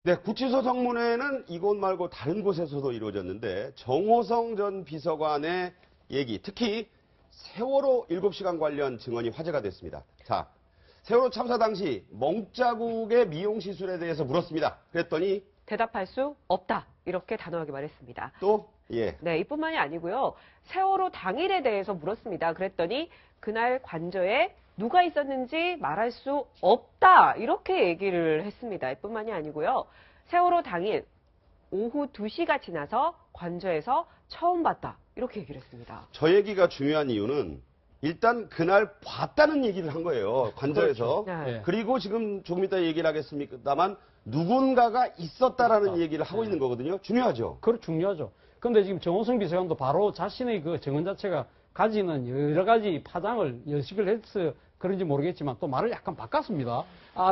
네, 구치소 성문회는 이곳 말고 다른 곳에서도 이루어졌는데 정호성 전 비서관의 얘기, 특히 세월호 7시간 관련 증언이 화제가 됐습니다. 자, 세월호 참사 당시 멍자국의 미용 시술에 대해서 물었습니다. 그랬더니 대답할 수 없다. 이렇게 단호하게 말했습니다. 또 예. 네, 이뿐만이 아니고요. 세월호 당일에 대해서 물었습니다. 그랬더니 그날 관저에 누가 있었는지 말할 수 없다. 이렇게 얘기를 했습니다. 이뿐만이 아니고요. 세월호 당일 오후 2시가 지나서 관저에서 처음 봤다. 이렇게 얘기를 했습니다. 저 얘기가 중요한 이유는 일단 그날 봤다는 얘기를 한 거예요. 관저에서. 그렇죠. 네. 그리고 지금 조금 이따 얘기를 하겠습니다만 누군가가 있었다라는 얘기를 하고 있는 거거든요. 중요하죠. 그렇 중요하죠. 그런데 지금 정호성 비서관도 바로 자신의 그 증언 자체가 가지는 여러 가지 파장을 예측을 해서 그런지 모르겠지만 또 말을 약간 바꿨습니다.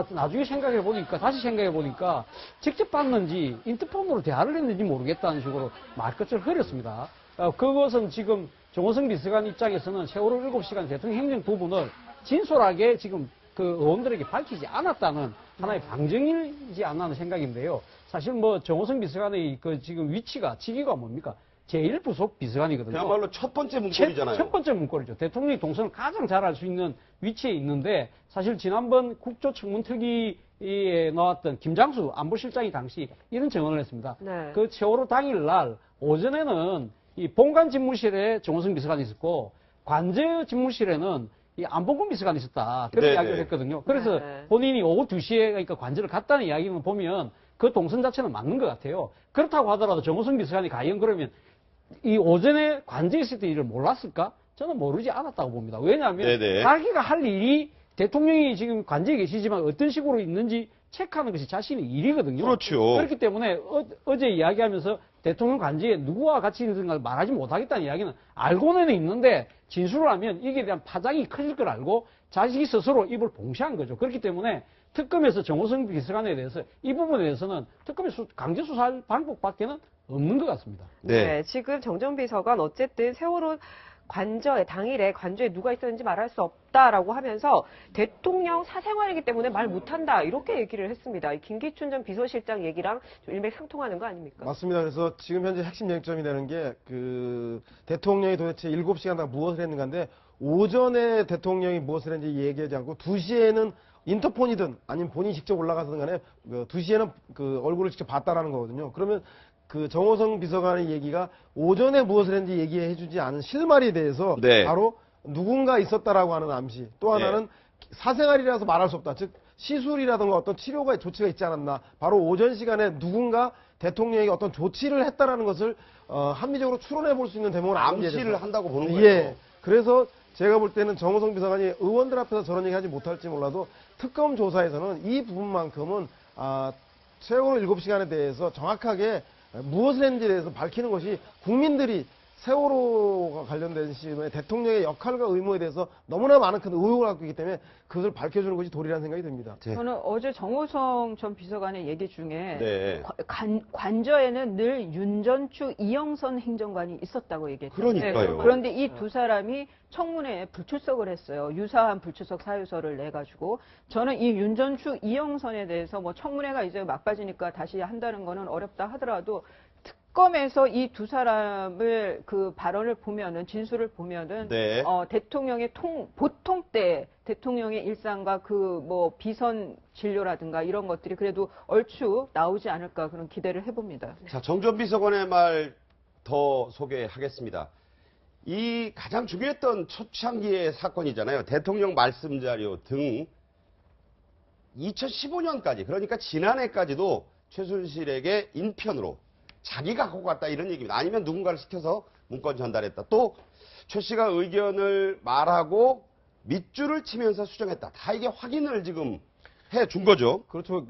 나중에 생각해 보니까, 다시 생각해 보니까 직접 봤는지 인터폰으로 대화를 했는지 모르겠다는 식으로 말끝을 흐렸습니다. 그것은 지금 정호성 비서관 입장에서는 세월호 7시간 대통령 행정 부분을 진솔하게 지금 그 의원들에게 밝히지 않았다는 하나의 방증이지 않나 하는 생각인데요. 사실 뭐 정호성 비서관의 그 지금 위치가, 직위가 뭡니까? 제1부속 비서관이거든요. 그야말로 첫 번째 문건이잖아요. 첫 번째 문건이죠. 대통령의 동선을 가장 잘 알 수 있는 위치에 있는데 사실 지난번 국조청문특위에 나왔던 김장수 안보실장이 당시 이런 증언을 했습니다. 네. 그 세월호 당일날 오전에는 이 본관 집무실에 정호성 비서관이 있었고 관제 집무실에는 이 안봉근 비서관이 있었다. 그렇게 네네. 이야기를 했거든요. 그래서 네. 본인이 오후 2시에 그러니까 관제를 갔다는 이야기는 보면 그 동선 자체는 맞는 것 같아요. 그렇다고 하더라도 정호성 비서관이 과연 그러면 이 오전에 관제에 있을 때 일을 몰랐을까? 저는 모르지 않았다고 봅니다. 왜냐하면 네네. 자기가 할 일이 대통령이 지금 관제에 계시지만 어떤 식으로 있는지 체크하는 것이 자신의 일이거든요. 그렇죠. 그렇기 때문에 어제 이야기하면서 대통령 관제에 누구와 같이 있는 걸 말하지 못하겠다는 이야기는 알고는 있는데 진술을 하면 이게 대한 파장이 커질 걸 알고 자식이 스스로 입을 봉쇄한 거죠. 그렇기 때문에 특검에서 정호성 비서관에 대해서 이 부분에 대해서는 특검에 강제 수사할 방법밖에는 없는 것 같습니다. 네. 지금 정전 비서관 어쨌든 세월호 당일에 관저에 누가 있었는지 말할 수 없다라고 하면서 대통령 사생활이기 때문에 말 못한다 이렇게 얘기를 했습니다. 김기춘 전 비서실장 얘기랑 좀 일맥상통하는 거 아닙니까? 맞습니다. 그래서 지금 현재 핵심 쟁점이 되는 게 대통령이 도대체 7시간 동안 무엇을 했는가인데 오전에 대통령이 무엇을 했는지 얘기하지 않고 2시에는 인터폰이든 아니면 본인이 직접 올라가서든 간에 2시에는 그 얼굴을 직접 봤다라는 거거든요. 그러면 그 정호성 비서관의 얘기가 오전에 무엇을 했는지 얘기해주지 않은 실마리에 대해서 네. 바로 누군가 있었다라고 하는 암시. 또 하나는 사생활이라서 말할 수 없다. 즉 시술이라든가 어떤 치료가 조치가 있지 않았나. 바로 오전 시간에 누군가 대통령에게 어떤 조치를 했다라는 것을 합리적으로 추론해 볼 수 있는 대목은 암시를 한다고 보는 거예요. 예. 그래서 제가 볼 때는 정호성 비서관이 의원들 앞에서 저런 얘기 하지 못할지 몰라도 특검 조사에서는 이 부분만큼은 세월호 7시간에 대해서 정확하게 무엇을 했는지에 대해서 밝히는 것이 국민들이 세월호가 관련된 시점에 대통령의 역할과 의무에 대해서 너무나 많은 큰 의혹을 갖고 있기 때문에 그것을 밝혀주는 것이 도리라는 생각이 듭니다. 네. 저는 어제 정호성 전 비서관의 얘기 중에 네. 관저에는 늘 윤전추 이영선 행정관이 있었다고 얘기했어요. 그러니까요. 그런데 이 두 사람이 청문회에 불출석을 했어요. 유사한 불출석 사유서를 내가지고 저는 이 윤전추 이영선에 대해서 뭐 청문회가 이제 막바지니까 다시 한다는 거는 어렵다 하더라도 특검에서 이 두 사람을 그 발언을 보면은 진술을 보면은 네. 대통령의 보통 때 대통령의 일상과 그 뭐 비선 진료라든가 이런 것들이 그래도 얼추 나오지 않을까 그런 기대를 해봅니다. 자, 정전 비서관의 말 더 소개하겠습니다. 이 가장 중요했던 초창기의 사건이잖아요. 대통령 말씀 자료 등 2015년까지 그러니까 지난해까지도 최순실에게 인편으로 자기가 갖고 갔다 이런 얘기입니다. 아니면 누군가를 시켜서 문건 전달했다. 또 최 씨가 의견을 말하고 밑줄을 치면서 수정했다. 다 이게 확인을 지금 해준 거죠. 그렇죠.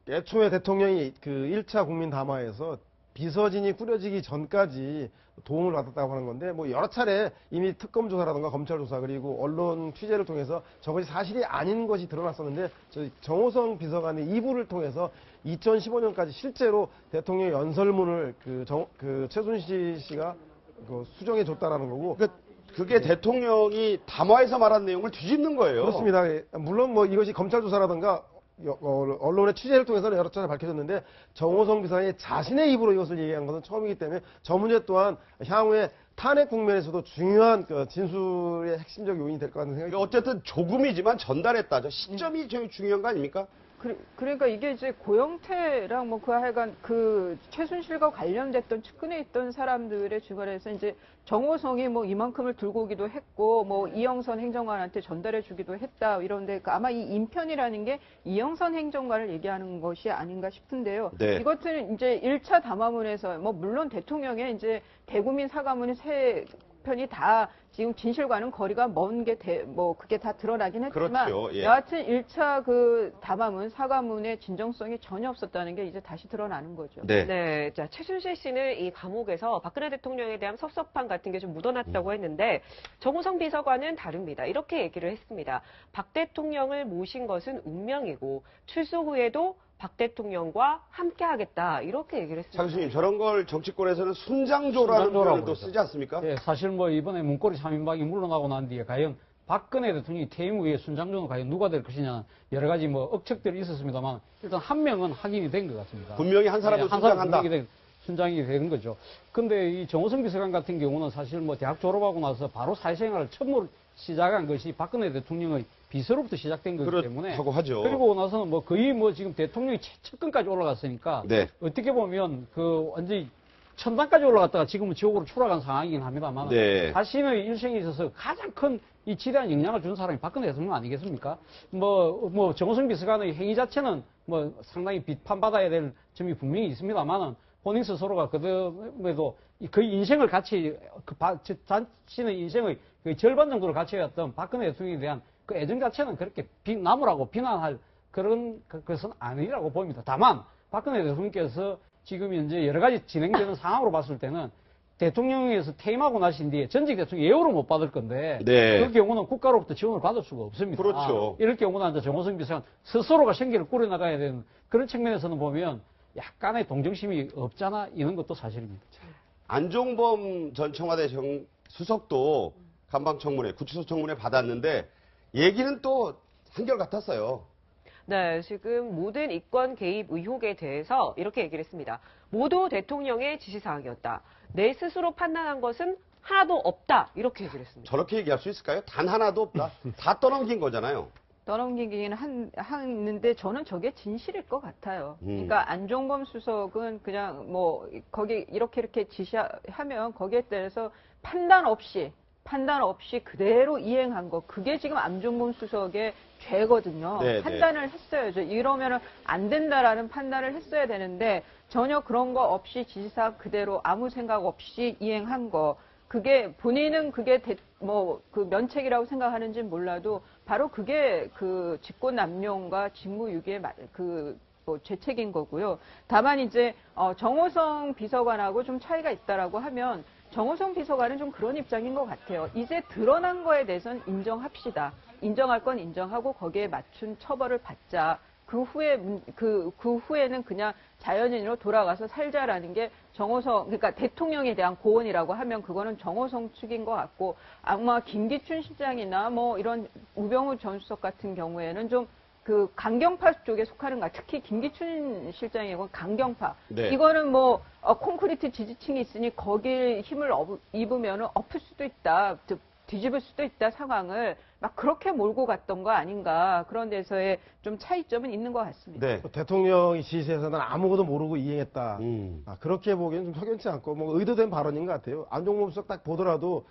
애초에 대통령이 1차 국민 담화에서 비서진이 꾸려지기 전까지 도움을 받았다고 하는 건데 뭐 여러 차례 이미 특검 조사라든가 검찰 조사 그리고 언론 취재를 통해서 저것이 사실이 아닌 것이 드러났었는데 저희 정호성 비서관의 이부를 통해서 2015년까지 실제로 대통령 연설문을 최순실 씨가 수정해 줬다라는 거고 그게 대통령이 담화에서 말한 내용을 뒤집는 거예요. 그렇습니다. 물론 뭐 이것이 검찰 조사라든가 언론의 취재를 통해서는 여러 차례 밝혀졌는데 정호성 비서관이 자신의 입으로 이것을 얘기한 것은 처음이기 때문에 저 문제 또한 향후에 탄핵 국면에서도 중요한 그 진술의 핵심적 요인이 될 것 같은 생각이 듭니다. 어쨌든 조금이지만 전달했다. 저 시점이 제일 중요한 거 아닙니까? 그러니까 이게 이제 고영태랑 뭐 그 하여간 그 최순실과 관련됐던 측근에 있던 사람들의 주변에서 이제 정호성이 뭐 이만큼을 들고 오기도 했고 뭐 이영선 행정관한테 전달해 주기도 했다 이런데 아마 이 인편이라는 게 이영선 행정관을 얘기하는 것이 아닌가 싶은데요. 네. 이것은 이제 1차 담화문에서 뭐 물론 대통령의 이제 대국민 사과문이 세 편이 다 지금 진실과는 거리가 먼 게 뭐 그게 다 드러나긴 했지만 그렇죠. 예. 여하튼 1차 그 담화문 사과문의 진정성이 전혀 없었다는 게 이제 다시 드러나는 거죠. 네. 네, 자 최순실 씨는 이 감옥에서 박근혜 대통령에 대한 섭섭함 같은 게 좀 묻어났다고 했는데 정호성 비서관은 다릅니다. 이렇게 얘기를 했습니다. 박 대통령을 모신 것은 운명이고 출소 후에도 박 대통령과 함께하겠다 이렇게 얘기를 했습니다. 차 교수님, 저런 걸 정치권에서는 순장조라는 순장조라고 표현을 또 그러죠. 쓰지 않습니까? 예, 사실 뭐 이번에 문고리 3인방이 물러나고 난 뒤에 과연 박근혜 대통령이 퇴임 후에 순장조는 과연 누가 될 것이냐 여러 가지 뭐 억측들이 있었습니다만 일단 한 명은 확인이 된 것 같습니다. 분명히 한 사람은 예, 한 사람 순장한다. 순장이 된 거죠. 근데 이 정호성 비서관 같은 경우는 사실 뭐 대학 졸업하고 나서 바로 사회생활을 처음으로 시작한 것이 박근혜 대통령의 비서로부터 시작된 거기 때문에 그렇다고 하죠. 그리고 나서는 뭐 거의 뭐 지금 대통령이 최측근까지 올라갔으니까 네. 어떻게 보면 그 완전히 천당까지 올라갔다가 지금은 지옥으로 추락한 상황이긴 합니다만 네. 자신의 일생에 있어서 가장 큰 이 지대한 영향을 준 사람이 박근혜 대통령 아니겠습니까? 뭐 정호성 비서관의 행위 자체는 뭐 상당히 비판받아야 될 점이 분명히 있습니다만은 본인 스스로가 그럼에도 거의 인생을 같이 자신의 인생의 거의 절반 정도를 같이 해왔던 박근혜 대통령에 대한 그 애정 자체는 그렇게 나무라고 비난할 그런 것은 아니라고 보입니다. 다만 박근혜 대통령께서 지금 현재 여러 가지 진행되는 상황으로 봤을 때는 대통령에서 퇴임하고 나신 뒤에 전직 대통령 예우를 못 받을 건데 네. 그럴 경우는 국가로부터 지원을 받을 수가 없습니다. 그렇죠. 이럴 경우는 이제 정호성 비서관 스스로가 생계를 꾸려나가야 되는 그런 측면에서는 보면 약간의 동정심이 없잖아 이런 것도 사실입니다. 안종범 전 청와대 수석도 간방청문회, 구치소 청문회 받았는데 얘기는 또 한결같았어요. 네, 지금 모든 이권 개입 의혹에 대해서 이렇게 얘기를 했습니다. 모두 대통령의 지시사항이었다. 내 스스로 판단한 것은 하나도 없다. 이렇게 얘기를 했습니다. 저렇게 얘기할 수 있을까요? 단 하나도 없다. 다 떠넘긴 거잖아요. 떠넘기긴 하는데 저는 저게 진실일 것 같아요. 그러니까 안종범 수석은 그냥 뭐 거기 이렇게 지시하면 거기에 대해서 판단 없이 그대로 이행한 거 그게 지금 안종범 수석의 죄거든요. 네, 판단을 했어야죠. 이러면은 안 된다라는 판단을 했어야 되는데 전혀 그런 거 없이 지시사항 그대로 아무 생각 없이 이행한 거. 그게 본인은 그게 그 면책이라고 생각하는지는 몰라도 바로 그게 그 직권남용과 직무유기의 죄책인 거고요. 다만 이제 정호성 비서관하고 좀 차이가 있다라고 하면 정호성 비서관은 좀 그런 입장인 것 같아요. 이제 드러난 거에 대해서는 인정합시다. 인정할 건 인정하고 거기에 맞춘 처벌을 받자. 그 후에는 그냥 자연인으로 돌아가서 살자라는 게 그러니까 대통령에 대한 고언이라고 하면 그거는 정호성 측인 것 같고 아마 김기춘 실장이나 뭐 이런 우병우 전 수석 같은 경우에는 좀 그 강경파 쪽에 속하는 것 특히 김기춘 실장이건 강경파. 네. 이거는 뭐 콘크리트 지지층이 있으니 거기에 힘을 입으면 엎을 수도 있다. 뒤집을 수도 있다 상황을 막 그렇게 몰고 갔던 거 아닌가 그런 데서의 좀 차이점은 있는 것 같습니다. 네. 대통령이 지시해서는 아무것도 모르고 이행했다. 음. 그렇게 보기에는 좀 석연치 않고 뭐 의도된 발언인 것 같아요. 안종범 수석 딱 보더라도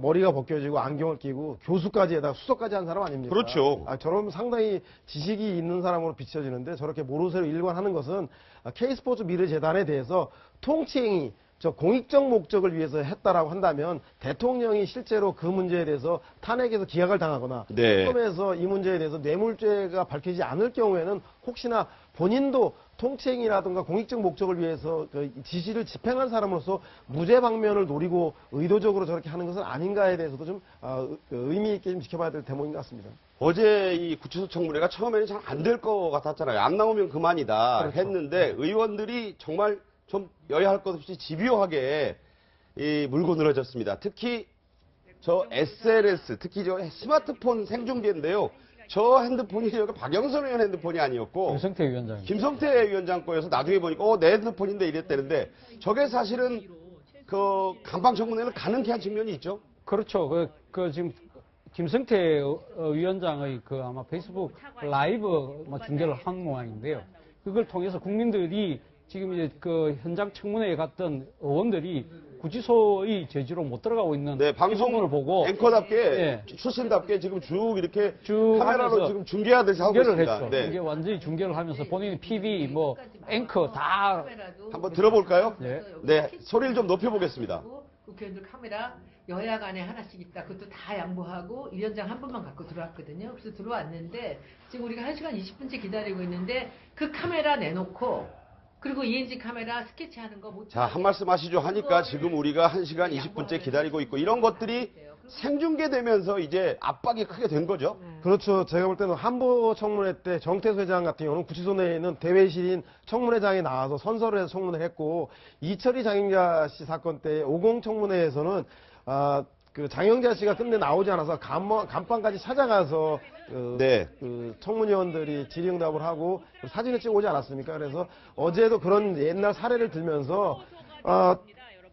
머리가 벗겨지고 안경을 끼고 교수까지에다가 수석까지 한 사람 아닙니까? 그렇죠. 저런 상당히 지식이 있는 사람으로 비춰지는데 저렇게 모르쇠로 일관하는 것은 K스포츠 미르재단에 대해서 통칭이 공익적 목적을 위해서 했다라고 한다면 대통령이 실제로 그 문제에 대해서 탄핵에서 기각을 당하거나 네. 처음에서 이 문제에 대해서 뇌물죄가 밝혀지지 않을 경우에는 혹시나 본인도 통치행위라든가 공익적 목적을 위해서 그 지시를 집행한 사람으로서 무죄 방면을 노리고 의도적으로 저렇게 하는 것은 아닌가에 대해서도 좀 의미 있게 좀 지켜봐야 될 대목인 것 같습니다. 어제 이 구치소 청문회가 처음에는 잘 안 될 것 같았잖아요. 안 나오면 그만이다 그렇죠. 했는데 의원들이 정말 좀 여야할 것 없이 집요하게 물고 늘어졌습니다. 특히 저 SLS, 특히 저 스마트폰 생중계인데요. 저 핸드폰이 여기 박영선 의원 핸드폰이 아니었고 김성태 위원장. 김성태 위원장 거여서 나중에 보니까 내 핸드폰인데 이랬다는데 저게 사실은 그 간방청문회를 가능케 한 측면이 있죠. 그렇죠. 지금 김성태 위원장의 그 아마 페이스북 라이브 뭐 중계를 한 모양인데요. 그걸 통해서 국민들이 지금 이제 그 현장 청문회에 갔던 의원들이 구치소의 제지로 못 들어가고 있는 네, 방송을 부분을 보고 앵커답게 예. 출신답게 지금 쭉 이렇게 쭉 카메라로 하면서 지금 중계하듯이 하고 중계를 있습니다. 했죠. 네. 이게 완전히 중계를 하면서 본인이 PD, 뭐 앵커 다 한번 들어볼까요? 네. 네, 소리를 좀 높여보겠습니다. 국회의원들 카메라 여야 간에 하나씩 있다. 그것도 다 양보하고 위원장 한 분만 갖고 들어왔거든요. 그래서 들어왔는데 지금 우리가 1시간 20분째 기다리고 있는데 그 카메라 내놓고 그리고 ENG 카메라 스케치하는 거 못. 자, 한 말씀 하시죠 하니까 지금 우리가 1시간 20분째 기다리고 있고 이런 것들이 생중계되면서 이제 압박이 크게 된 거죠. 그렇죠. 제가 볼 때는 한보 청문회 때 정태수 회장 같은 경우는 구치소 내에 있는 대외실인 청문회장이 나와서 선서를 해서 청문회를 했고, 이철희 장영자 씨 사건 때 50 청문회에서는 그 장영자 씨가 끝내 나오지 않아서 감방까지 찾아가서 네. 그 청문위원들이 질의응답을 하고 사진을 찍어 오지 않았습니까? 그래서 어제도 그런 옛날 사례를 들면서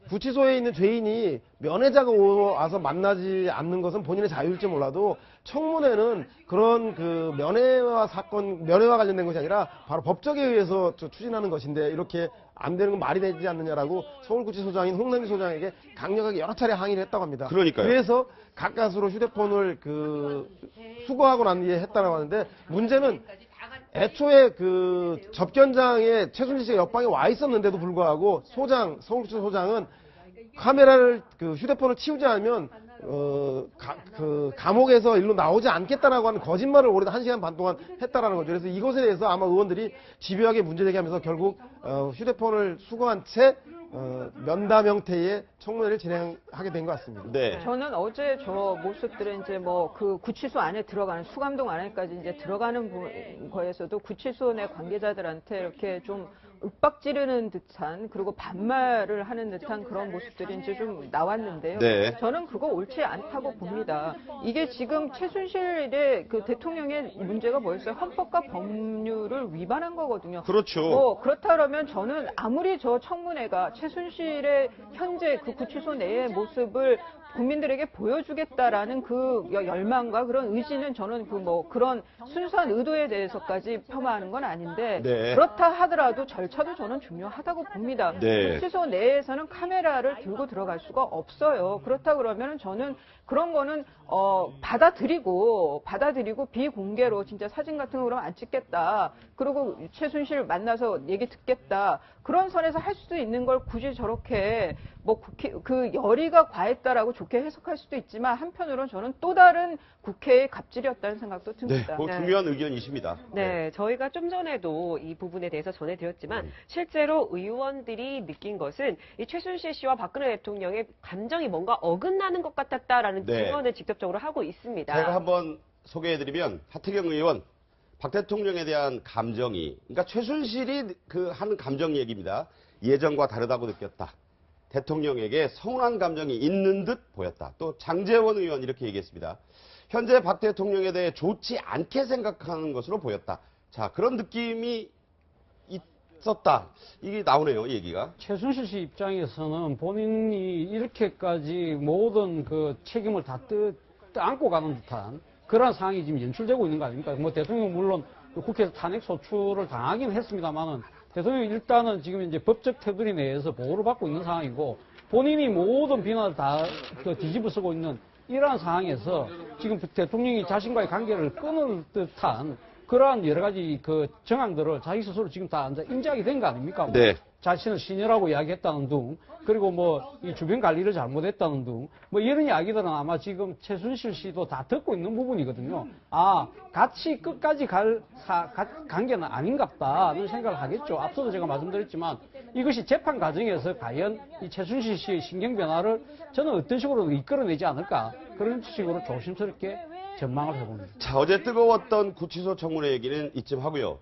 구치소에 있는 죄인이 면회자가 와서 만나지 않는 것은 본인의 자유일지 몰라도 청문회는 그런 그 면회와 관련된 것이 아니라 바로 법적에 의해서 추진하는 것인데 이렇게 안 되는 건 말이 되지 않느냐라고 서울구치소장인 홍남기 소장에게 강력하게 여러 차례 항의를 했다고 합니다. 그러니까요. 그래서 가까스로 휴대폰을 수거하고 난 뒤에 했다고 하는데 문제는 애초에 그 접견장에 최순실 씨가 옆방에 와 있었는데도 불구하고 서울구치소 소장은 카메라를 휴대폰을 치우지 않으면 감옥에서 일로 나오지 않겠다라고 하는 거짓말을 올해 1시간 반 동안 했다라는 거죠. 그래서 이것에 대해서 아마 의원들이 집요하게 문제제기하면서 결국 휴대폰을 수거한 채 면담 형태의 청문회를 진행하게 된 것 같습니다. 네. 저는 어제 저 모습들은 이제 뭐 그 구치소 안에 들어가는 수감동 안에까지 이제 들어가는 거에서도 구치소 내 관계자들한테 이렇게 좀 윽박 지르는 듯한 그리고 반말을 하는 듯한 그런 모습들이 이제 좀 나왔는데요. 네. 저는 그거 옳지 않다고 봅니다. 이게 지금 최순실의 그 대통령의 문제가 뭐였어요? 헌법과 법률을 위반한 거거든요. 그렇죠. 그렇다 그러면 저는 아무리 저 청문회가 최순실의 현재 그 구치소 내의 모습을 국민들에게 보여주겠다라는 그 열망과 그런 의지는 저는 그런 순수한 의도에 대해서까지 폄하하는 건 아닌데 네. 그렇다 하더라도 절차도 저는 중요하다고 봅니다. 네. 구치소 내에서는 카메라를 들고 들어갈 수가 없어요. 그렇다 그러면 저는 그런 거는 받아들이고 비공개로 진짜 사진 같은 거 그러면 안 찍겠다. 그리고 최순실 만나서 얘기 듣겠다. 그런 선에서 할 수도 있는 걸 굳이 저렇게 그 열의가 과했다라고 좋게 해석할 수도 있지만 한편으로는 저는 또 다른 국회의 갑질이었다는 생각도 네, 듭니다. 그 중요한 의견이십니다. 네, 저희가 좀 전에도 이 부분에 대해서 전해드렸지만 실제로 의원들이 느낀 것은 이 최순실 씨와 박근혜 대통령의 감정이 뭔가 어긋나는 것 같았다라는 네. 증언을 직접적으로 하고 있습니다. 제가 한번 소개해드리면 하태경 의원, 박 대통령에 대한 감정이, 그러니까 최순실이 하는 감정 얘기입니다. 예전과 다르다고 느꼈다. 대통령에게 서운한 감정이 있는 듯 보였다. 또 장제원 의원 이렇게 얘기했습니다. 현재 박 대통령에 대해 좋지 않게 생각하는 것으로 보였다. 자, 그런 느낌이 있었다. 이게 나오네요, 얘기가. 최순실 씨 입장에서는 본인이 이렇게까지 모든 그 책임을 다 안고 가는 듯한 그런 상황이 지금 연출되고 있는 거 아닙니까? 뭐 대통령 물론 국회에서 탄핵 소추를 당하긴 했습니다만은 대통령이 일단은 지금 이제 법적 테두리 내에서 보호를 받고 있는 상황이고 본인이 모든 비난을 다 뒤집어 쓰고 있는 이러한 상황에서 지금 대통령이 자신과의 관계를 끊을 듯한 그러한 여러 가지 그 정황들을 자기 스스로 지금 다 인지하게 된 거 아닙니까? 네. 자신을 신이라고 이야기했다는 등, 그리고 뭐 이 주변 관리를 잘못했다는 등, 뭐 이런 이야기들은 아마 지금 최순실 씨도 다 듣고 있는 부분이거든요. 아, 같이 끝까지 갈 관계는 아닌갑다는 생각을 하겠죠. 앞서도 제가 말씀드렸지만 이것이 재판 과정에서 과연 이 최순실 씨의 신경 변화를 저는 어떤 식으로 이끌어내지 않을까 그런 식으로 조심스럽게 전망을 해봅니다. 자, 어제 뜨거웠던 구치소 청문회 얘기는 이쯤 하고요.